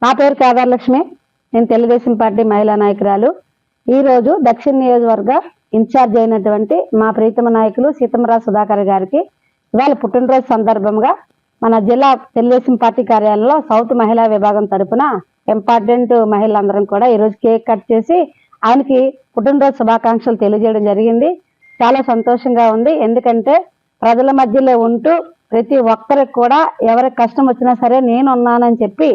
నా పేరు కేదారలక్ష్మి. నేను తెలుగుదేశం పార్టీ మహిళా నాయకురాలు. ఈరోజు దక్షిణ నియోజకవర్గ ఇన్ఛార్జ్ అయినటువంటి మా ప్రీతమ నాయకులు సీతమరాజు సుధాకర్ గారికి ఇవాళ పుట్టినరోజు సందర్భంగా మన జిల్లా తెలుగుదేశం పార్టీ కార్యాలయంలో సౌత్ మహిళా విభాగం తరపున ఇంపార్టెంట్ మహిళలందరం కూడా ఈరోజు కేక్ కట్ చేసి ఆయనకి పుట్టినరోజు శుభాకాంక్షలు తెలియజేయడం జరిగింది. చాలా సంతోషంగా ఉంది. ఎందుకంటే ప్రజల మధ్యలో ఉంటూ ప్రతి ఒక్కరికి కూడా ఎవరికి కష్టం వచ్చినా సరే నేను ఉన్నానని చెప్పి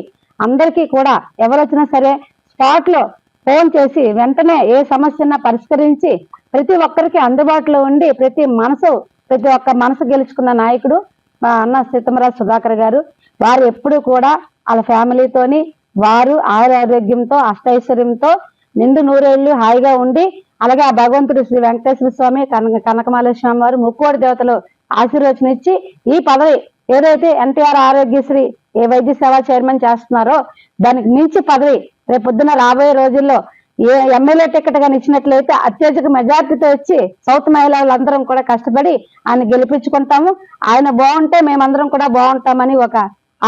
అందరికీ కూడా ఎవరు వచ్చినా సరే స్పాట్ లో ఫోన్ చేసి వెంటనే ఏ సమస్యన పరిష్కరించి ప్రతి ఒక్కరికి అందుబాటులో ఉండి ప్రతి ఒక్క మనసు గెలుచుకున్న నాయకుడు మా అన్న సీతమరాజు సుధాకర్ గారు. వారు ఎప్పుడు కూడా వాళ్ళ ఫ్యామిలీతోని వారు ఆరోగ్యంతో అష్టైశ్వర్యంతో నిండు నూరేళ్లు హాయిగా ఉండి అలాగే ఆ భగవంతుడు శ్రీ వెంకటేశ్వర స్వామి కనకమాల స్వామి వారు ముక్కోడి దేవతలు ఆశీర్వచనం ఇచ్చి ఈ పదవి ఏదైతే ఎన్టీఆర్ ఆరోగ్యశ్రీ ఏ వైద్య సేవా చైర్మన్ చేస్తున్నారో దానికి మించి పదవి రేపు పొద్దున రాబోయే రోజుల్లో ఏ ఎమ్మెల్యే టికెట్ గాని ఇచ్చినట్లయితే అత్యధిక మెజార్టీతో వచ్చి సౌత్ మహిళలందరం కూడా కష్టపడి ఆయన గెలిపించుకుంటాము. ఆయన బాగుంటే మేమందరం కూడా బాగుంటామని ఒక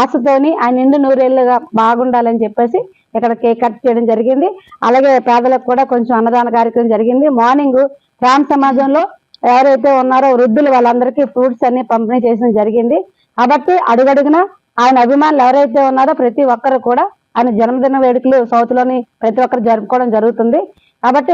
ఆశతోని ఆయన నిండు నూరేళ్లుగా బాగుండాలని చెప్పేసి ఇక్కడ కేక్ కట్ చేయడం జరిగింది. అలాగే పేదలకు కూడా కొంచెం అన్నదాన కార్యక్రమం జరిగింది. మార్నింగ్ గ్రామ సమాజంలో ఎవరైతే ఉన్నారో వృద్ధులు వాళ్ళందరికీ ఫ్రూట్స్ అన్ని పంపిణీ చేయడం జరిగింది. కాబట్టి అడుగడుగున ఆయన అభిమానులు ఎవరైతే ఉన్నారో ప్రతి ఒక్కరు కూడా ఆయన జన్మదిన వేడుకలు సౌత్ లోని ప్రతి ఒక్కరు జరుపుకోవడం జరుగుతుంది. కాబట్టి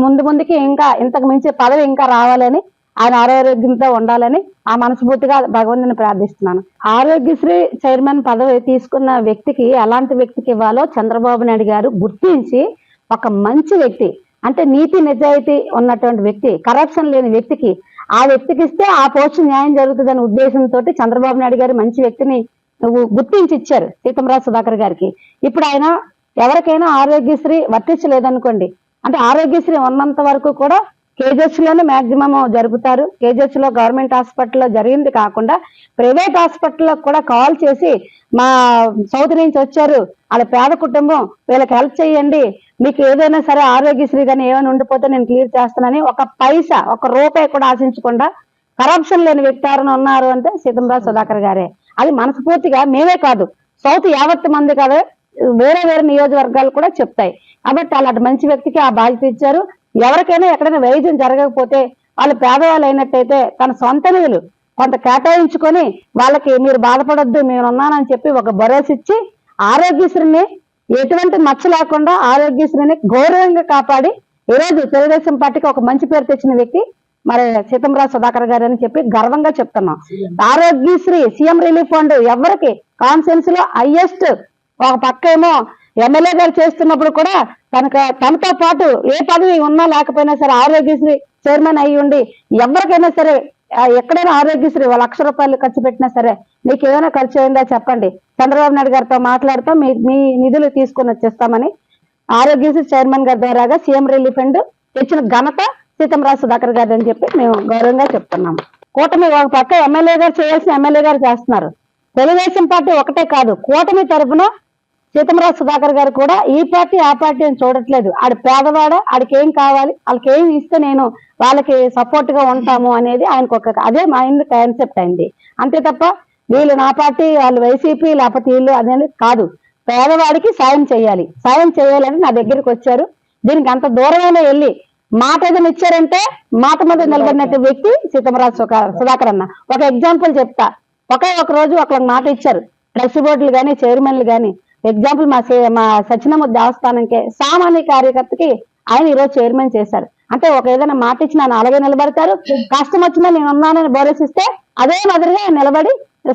ముందుకి ఇంకా ఇంతకు మించి పదవి ఇంకా రావాలని ఆయన ఆరోగ్యంతో ఉండాలని ఆ మనస్ఫూర్తిగా భగవంతుని ప్రార్థిస్తున్నాను. ఆరోగ్యశ్రీ చైర్మన్ పదవి తీసుకున్న వ్యక్తికి ఎలాంటి వ్యక్తికి ఇవ్వాలో చంద్రబాబు నాయుడు గారు గుర్తించి ఒక మంచి వ్యక్తి అంటే నీతి నిజాయితీ ఉన్నటువంటి వ్యక్తి, కరప్షన్ లేని వ్యక్తికి ఆ వ్యక్తికి ఇస్తే ఆ పోస్ట్ న్యాయం జరుగుతుందనే ఉద్దేశంతో చంద్రబాబు నాయుడు గారు మంచి వ్యక్తిని గుర్తించి ఇచ్చారు సీతమరాజు సుధాకర్ గారికి. ఇప్పుడు ఆయన ఎవరికైనా ఆరోగ్యశ్రీ వర్తించలేదనుకోండి అంటే ఆరోగ్యశ్రీ ఉన్నంత వరకు కూడా కేజెస్ లోనే మాక్సిమం జరుపుతారు. కేజెస్ లో గవర్నమెంట్ హాస్పిటల్లో జరిగింది కాకుండా ప్రైవేట్ హాస్పిటల్లో కూడా కాల్ చేసి మా సౌత్ నుంచి వచ్చారు, వాళ్ళ పేద కుటుంబం, వీళ్ళకి హెల్ప్ చేయండి, మీకు ఏదైనా సరే ఆరోగ్యశ్రీ కానీ ఏమైనా ఉండిపోతే నేను క్లియర్ చేస్తానని ఒక పైసా ఒక రూపాయి కూడా ఆశించకుండా కరప్షన్ లేని వ్యక్తి ఎవరైనా ఉన్నారు అంటే సీతమరాజు సుధాకర్ గారే. అది మనస్ఫూర్తిగా మేమే కాదు సౌత్ యావత్ మంది కదా వేరే నియోజకవర్గాలు కూడా చెప్తాయి. కాబట్టి అలాంటి మంచి వ్యక్తికి ఆ బాధ్యత ఇచ్చారు. ఎవరికైనా ఎక్కడైనా వైద్యం జరగకపోతే వాళ్ళు పేదవాళ్ళు అయినట్టయితే తన సొంత నిధులు కొంత కేటాయించుకొని వాళ్ళకి మీరు బాధపడొద్దు నేను ఉన్నానని చెప్పి ఒక భరోసా ఇచ్చి ఆరోగ్యశ్రీని ఎటువంటి మచ్చ లేకుండా ఆరోగ్యశ్రీని గౌరవంగా కాపాడి ఈరోజు తెలుగుదేశం పార్టీకి ఒక మంచి పేరు తెచ్చిన వ్యక్తి మరి సీతమరాజు సుధాకర్ గారు అని చెప్పి గర్వంగా చెప్తున్నాం. ఆరోగ్యశ్రీ సీఎం రిలీఫ్ ఫండ్ ఎవరికి కాన్ఫరెన్స్ లో హైయెస్ట్ ఒక పక్క ఏమో ఎమ్మెల్యే గారు చేస్తున్నప్పుడు కూడా తనతో పాటు ఏ పదవి ఉన్నా లేకపోయినా సరే ఆరోగ్యశ్రీ చైర్మన్ అయ్యి ఉండి ఎవరికైనా సరే ఎక్కడైనా ఆరోగ్యశ్రీ ₹1,00,000 ఖర్చు పెట్టినా సరే మీకు ఏమైనా ఖర్చు అయిందా చెప్పండి, చంద్రబాబు నాయుడు గారితో మాట్లాడుతాం, మీ నిధులు తీసుకొని వచ్చేస్తామని ఆరోగ్యశ్రీ చైర్మన్ గారి ద్వారాగా సీఎం రిలీఫ్ ఫండ్ తెచ్చిన ఘనత సీతమరాజు సుధాకర్ గారు అని చెప్పి మేము గౌరవంగా చెప్తున్నాము. కూటమి ఒక పక్క ఎమ్మెల్యే గారు చేయాల్సిన ఎమ్మెల్యే గారు చేస్తున్నారు. తెలుగుదేశం పార్టీ ఒకటే కాదు కూటమి తరఫున సీతమరాజు సుధాకర్ గారు కూడా ఈ పార్టీ ఆ పార్టీ అని చూడట్లేదు. ఆడి పేదవాడ ఆడికి ఏం కావాలి వాళ్ళకి ఏం ఇస్తే నేను వాళ్ళకి సపోర్ట్ గా ఉంటాము అనేది ఆయనకు అదే మైండ్ కాన్సెప్ట్ అయింది. అంతే తప్ప వీళ్ళు నా పార్టీ వాళ్ళు వైసీపీ లేకపోతే వీళ్ళు అనేది కాదు. పేదవాడికి సాయం చేయాలని నా దగ్గరికి వచ్చారు. దీనికి అంత దూరమైన వెళ్ళి మాట ఏదైనా ఇచ్చారంటే మాట మీద నిలబడినట్టు వ్యక్తి సీతమరాజు సుధాకర్ అన్న. ఒక ఎగ్జాంపుల్ చెప్తా. ఒక రోజు ఒకళ్ళకి మాట ఇచ్చారు ట్రస్ట్ బోర్డులు కానీ చైర్మన్లు కానీ. ఎగ్జాంపుల్ మా సత్యనారాయణ దేవస్థానంకే సామాన్య కార్యకర్తకి ఆయన ఈరోజు చైర్మన్ చేశారు. అంటే ఒక ఏదైనా మాట ఇచ్చిన ఆయన అలాగే నిలబడతారు. కష్టం వచ్చినా నేను ఉన్నానని భరోసిస్తే అదే మాదిరిగా నిలబడి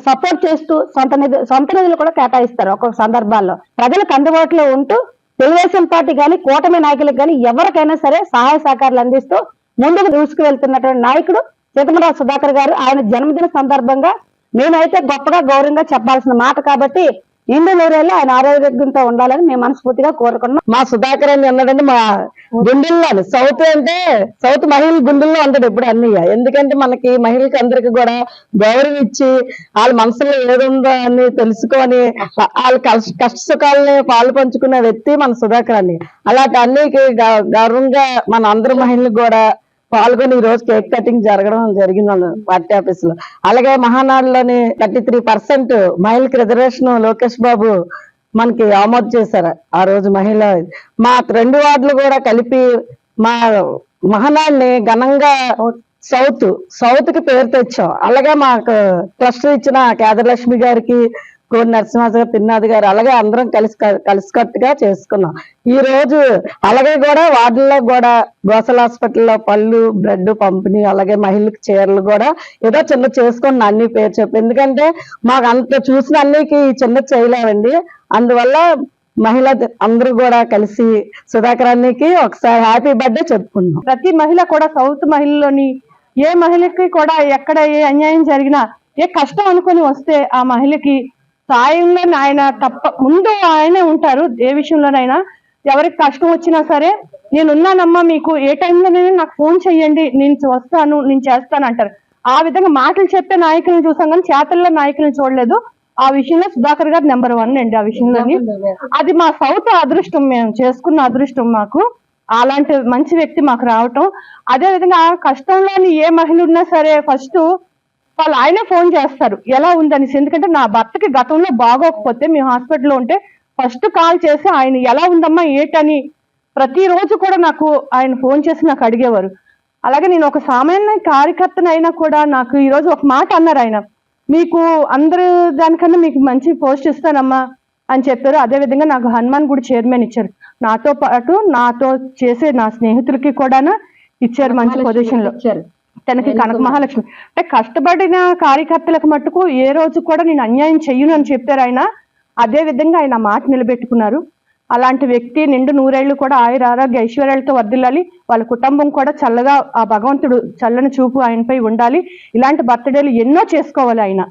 సపోర్ట్ చేస్తూ సొంత నిధులు కూడా కేటాయిస్తారు. ఒక్కొక్క సందర్భాల్లో ప్రజలకు అందుబాటులో ఉంటూ తెలుగుదేశం పార్టీ కానీ కూటమి నాయకులకు కానీ ఎవరికైనా సరే సహాయ సహకారాలు అందిస్తూ ముందుకు దూసుకువెళ్తున్నటువంటి నాయకుడు సీతమరాజు సుధాకర్ గారు. ఆయన జన్మదిన సందర్భంగా మేమైతే గొప్పగా గౌరవంగా చెప్పాల్సిన మాట కాబట్టి నిండు నూరేళ్ళు ఆయన ఆరోగ్యంతో ఉండాలని మేము మనస్ఫూర్తిగా కోరుకున్నాం. మా సుధాకర్ అని అన్నాడంటే మా గుండెల్లో సౌత్ అంటే సౌత్ మహిళల గుండెల్లో ఉంటాడు ఎప్పుడు అన్నయ్య. ఎందుకంటే మనకి మహిళలకి అందరికి కూడా గౌరవం ఇచ్చి వాళ్ళ మనసులో ఏదుందో అని తెలుసుకొని వాళ్ళ కష్ట సుఖాలని పాలు పంచుకున్న వ్యక్తి మన సుధాకర్ అని. అలాంటి అన్నయ్యకి గౌరవంగా మన అందరు మహిళలకు కూడా పాల్గొని ఈ రోజు కేక్ కటింగ్ జరిగింది పార్టీ ఆఫీస్ లో. అలాగే మహానాడులోని 33% మహిళకి రిజర్వేషన్ లోకేష్ బాబు మనకి ఆమోదం చేశారు ఆ రోజు మహిళ. మా 2 వార్డులు కూడా కలిపి మా మహానాడిని ఘనంగా సౌత్ కి పేరు తెచ్చాం. అలాగే మాకు క్లస్టర్ ఇచ్చిన కేదరలక్ష్మి గారికి, కోడి నరసింహారావు గారు, తిన్నాది గారు, అలాగే అందరం కలిసికట్టుగా చేసుకున్నాం ఈ రోజు. అలాగే కూడా వార్డుల్లో కూడా గోసల హాస్పిటల్లో పళ్ళు, బ్రెడ్ పంపిణీ, అలాగే మహిళలకు చీరలు కూడా ఏదో చిన్న చేసుకున్నాం అన్ని పేరు చెప్పి. ఎందుకంటే మాకు అంత చూసిన అన్నికి చిన్న చేయలేమండి. అందువల్ల మహిళ అందరూ కూడా కలిసి సుధాకర్ అన్నకి ఒకసారి హ్యాపీ బర్త్డే చెప్పుకున్నాం. ప్రతి మహిళ కూడా సౌత్ మహిళలోని ఏ మహిళకి కూడా ఎక్కడ ఏ అన్యాయం జరిగినా, ఏ కష్టం అనుకుని వస్తే ఆ మహిళకి సాయంగా ఆయన ముందు ఆయనే ఉంటారు. ఏ విషయంలోనైనా ఎవరికి కష్టం వచ్చినా సరే నేనున్నానమ్మా, మీకు ఏ టైంలోనైనా నాకు ఫోన్ చెయ్యండి, నేను వస్తాను, నేను చేస్తాను అంటారు. ఆ విధంగా మాటలు చెప్పే నాయకులను చూసాం కానీ చేతల్లో నాయకులను చూడలేదు. ఆ విషయంలో సుధాకర్ గారు నెంబర్ 1 అండి. ఆ విషయంలోని అది మా సౌత్ అదృష్టం, మేము చేసుకున్న అదృష్టం. మాకు అలాంటి మంచి వ్యక్తి మాకు రావటం. అదే విధంగా కష్టంలోని ఏ మహిళ ఉన్నా సరే ఫస్ట్ వాళ్ళు ఆయనే ఫోన్ చేస్తారు ఎలా ఉందనేసి. ఎందుకంటే నా భర్తకి గతంలో బాగోకపోతే మేము హాస్పిటల్లో ఉంటే ఫస్ట్ కాల్ చేసి ఆయన ఎలా ఉందమ్మా ఏటని ప్రతిరోజు కూడా నాకు ఆయన ఫోన్ చేసి నాకు అడిగేవారు. అలాగే నేను ఒక సామాన్య కార్యకర్తనైనా కూడా నాకు ఈరోజు ఒక మాట అన్నారు ఆయన, మీకు అందరు దానికన్నా మీకు మంచి పోస్ట్ ఇస్తానమ్మా అని చెప్పారు. అదేవిధంగా నాకు హనుమాన్ గుడి చైర్మన్ ఇచ్చారు. నాతో పాటు నాతో చేసే నా స్నేహితులకి కూడా ఇచ్చారు మంచి పొజిషన్ లో. తనకి కనక మహాలక్ష్మి అంటే కష్టపడిన కార్యకర్తలకు మట్టుకు ఏ రోజు కూడా నేను అన్యాయం చెయ్యను అని చెప్పారు ఆయన. అదే విధంగా ఆయన మాట నిలబెట్టుకున్నారు. అలాంటి వ్యక్తి నిండు 100 ఏళ్ళు కూడా ఆయుర ఆరోగ్య ఐశ్వర్యాలతో వర్ధిల్లాలి. వాళ్ళ కుటుంబం కూడా చల్లగా ఆ భగవంతుడు చల్లని చూపు ఆయనపై ఉండాలి. ఇలాంటి బర్త్డేలు ఎన్నో చేసుకోవాలి ఆయన.